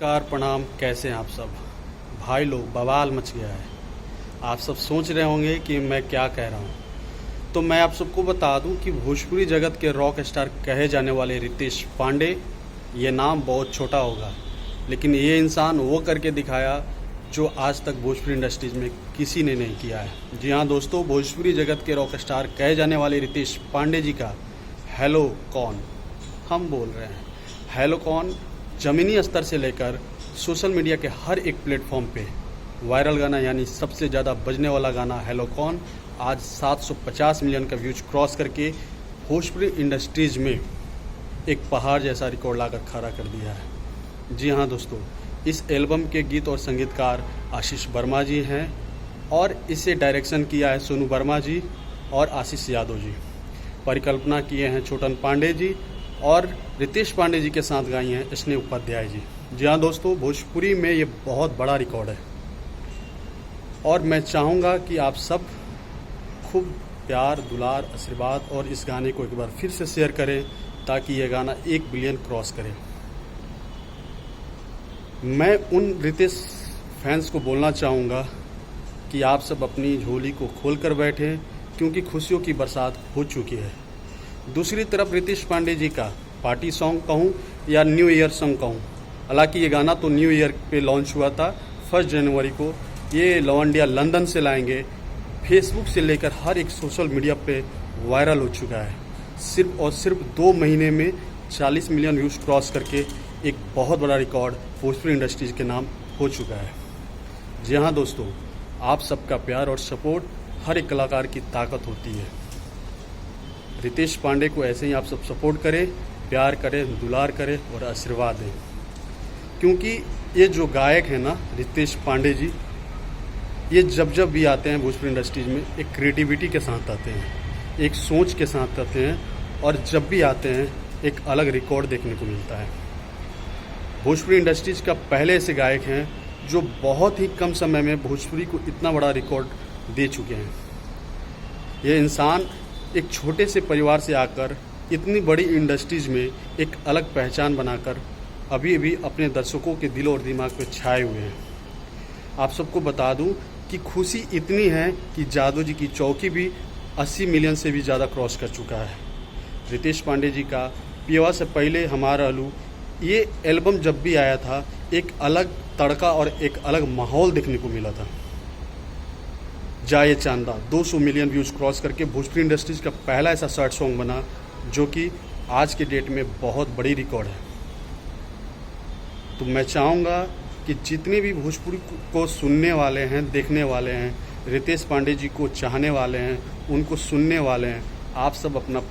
नमस्कार प्रणाम। कैसे हैं आप सब भाई लोग? बवाल मच गया है। आप सब सोच रहे होंगे कि मैं क्या कह रहा हूं, तो मैं आप सबको बता दूं कि भोजपुरी जगत के रॉक स्टार कहे जाने वाले रितेश पांडे, ये नाम बहुत छोटा होगा लेकिन ये इंसान वो करके दिखाया जो आज तक भोजपुरी इंडस्ट्रीज में किसी ने नहीं किया है। जी हाँ दोस्तों, भोजपुरी जगत के रॉक स्टार कहे जाने वाले रितेश पांडे जी का हेलो कौन हम बोल रहे हैं। हेलो कौन ज़मीनी स्तर से लेकर सोशल मीडिया के हर एक प्लेटफॉर्म पे वायरल गाना यानी सबसे ज़्यादा बजने वाला गाना हेलो कौन आज 750 मिलियन का व्यूज क्रॉस करके भोजपुरी इंडस्ट्रीज में एक पहाड़ जैसा रिकॉर्ड लाकर खड़ा कर दिया है। जी हाँ दोस्तों, इस एल्बम के गीत और संगीतकार आशीष वर्मा जी हैं और इसे डायरेक्शन किया है सोनू वर्मा जी और आशीष यादव जी। परिकल्पना किए हैं छोटन पांडे जी और रितेश पांडे जी के साथ गाई हैं स्नेह उपाध्याय जी। जी हाँ दोस्तों, भोजपुरी में ये बहुत बड़ा रिकॉर्ड है और मैं चाहूँगा कि आप सब खूब प्यार दुलार आशीर्वाद और इस गाने को एक बार फिर से शेयर करें ताकि ये गाना 1 बिलियन क्रॉस करे। मैं उन रितेश फैंस को बोलना चाहूँगा कि आप सब अपनी झोली को खोल कर बैठें क्योंकि खुशियों की बरसात हो चुकी है। दूसरी तरफ रितेश पांडे जी का पार्टी सॉन्ग कहूँ या न्यू ईयर सॉन्ग कहूँ, हालांकि ये गाना तो न्यू ईयर पे लॉन्च हुआ था 1 जनवरी को। ये लवंडिया लंदन से लाएंगे, फेसबुक से लेकर हर एक सोशल मीडिया पे वायरल हो चुका है। सिर्फ और सिर्फ 2 महीने में 40 मिलियन व्यूज क्रॉस करके एक बहुत बड़ा रिकॉर्ड भोजपुरी इंडस्ट्रीज के नाम हो चुका है। जी हाँ दोस्तों, आप सबका प्यार और सपोर्ट हर एक कलाकार की ताकत होती है। रितेश पांडे को ऐसे ही आप सब सपोर्ट करें, प्यार करें, दुलार करें और आशीर्वाद दें क्योंकि ये जो गायक है ना रितेश पांडे जी, ये जब जब भी आते हैं भोजपुरी इंडस्ट्रीज में एक क्रिएटिविटी के साथ आते हैं, एक सोच के साथ आते हैं और जब भी आते हैं एक अलग रिकॉर्ड देखने को मिलता है। भोजपुरी इंडस्ट्रीज का पहले ऐसे गायक हैं जो बहुत ही कम समय में भोजपुरी को इतना बड़ा रिकॉर्ड दे चुके हैं। ये इंसान एक छोटे से परिवार से आकर इतनी बड़ी इंडस्ट्रीज में एक अलग पहचान बनाकर अभी भी अपने दर्शकों के दिल और दिमाग पे छाए हुए हैं। आप सबको बता दूं कि खुशी इतनी है कि जादू जी की चौकी भी 80 मिलियन से भी ज़्यादा क्रॉस कर चुका है। रितेश पांडे जी का पियवा से पहले हमारा अलू, ये एल्बम जब भी आया था एक अलग तड़का और एक अलग माहौल देखने को मिला था। जाए चांदा 200 मिलियन व्यूज क्रॉस करके भोजपुरी इंडस्ट्रीज का पहला ऐसा सैड सॉन्ग बना जो कि आज के डेट में बहुत बड़ी रिकॉर्ड है। तो मैं चाहूँगा कि जितने भी भोजपुरी को सुनने वाले हैं, देखने वाले हैं, रितेश पांडे जी को चाहने वाले हैं, उनको सुनने वाले हैं, आप सब अपना